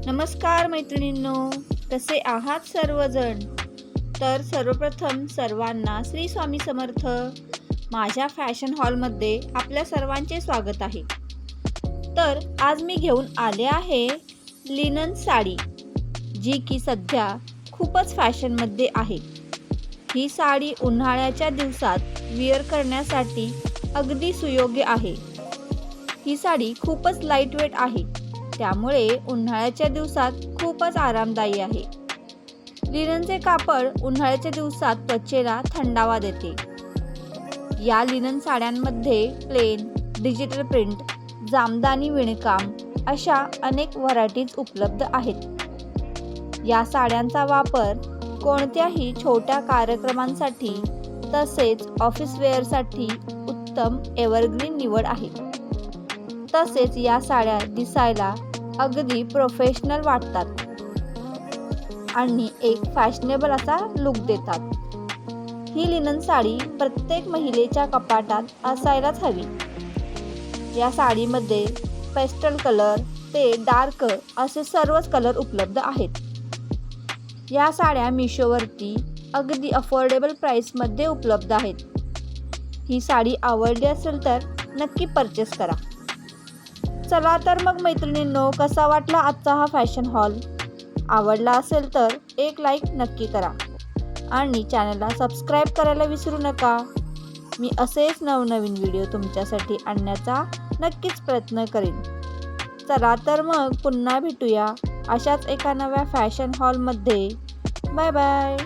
नमस्कार मैत्रिणींनो, कसे आहात सर्वजण? तर सर्वप्रथम सर्वांना श्री स्वामी समर्थ. माझ्या फॅशन हॉलमध्ये आपल्या सर्वांचे स्वागत आहे. तर आज मी घेऊन आले आहे लिनन साडी, जी की सध्या खूपच फॅशनमध्ये आहे. ही साडी उन्हाळ्याच्या दिवसात विअर करण्यासाठी अगदी सुयोग्य आहे. ही साडी खूपच लाईटवेट आहे, त्यामुळे उन्हाळ्याच्या दिवसात खूपच आरामदायी आहे. लिननचे कापड उन्हाळ्याच्या दिवसात त्वचेला थंडावा देते. या लिनन साड्यांमध्ये प्लेन, डिजिटल प्रिंट, जामदानी विणकाम अशा अनेक व्हरायटीज उपलब्ध आहेत. या साड्यांचा वापर कोणत्याही छोट्या कार्यक्रमांसाठी तसेच ऑफिस वेअरसाठी उत्तम एव्हरग्रीन निवड आहे. तसेच या साड्या दिसायला अगदी प्रोफेशनल वाटतात आणि एक फॅशनेबल असा लुक देतात. ही लिनन साडी प्रत्येक महिलेच्या कपाटात असायलाच हवी. या साडीमध्ये पेस्टल कलर ते डार्क असे सर्वच कलर उपलब्ध आहेत. या साड्या मिशोवरती अगदी अफोर्डेबल प्राईसमध्ये उपलब्ध आहेत. ही साडी आवडली असेल तर नक्की परचेस करा. चला तर मग मैत्रिणींनो, कसा वाटला आजचा हा फॅशन हॉल? आवडला असेल तर एक लाईक नक्की करा आणि चॅनलला सबस्क्राईब करायला विसरू नका. मी असेच नवनवीन व्हिडिओ तुमच्यासाठी आणण्याचा नक्कीच प्रयत्न करेन. चला तर मग पुन्हा भेटूया अशाच एका नव्या फॅशन हॉलमध्ये. Bye bye.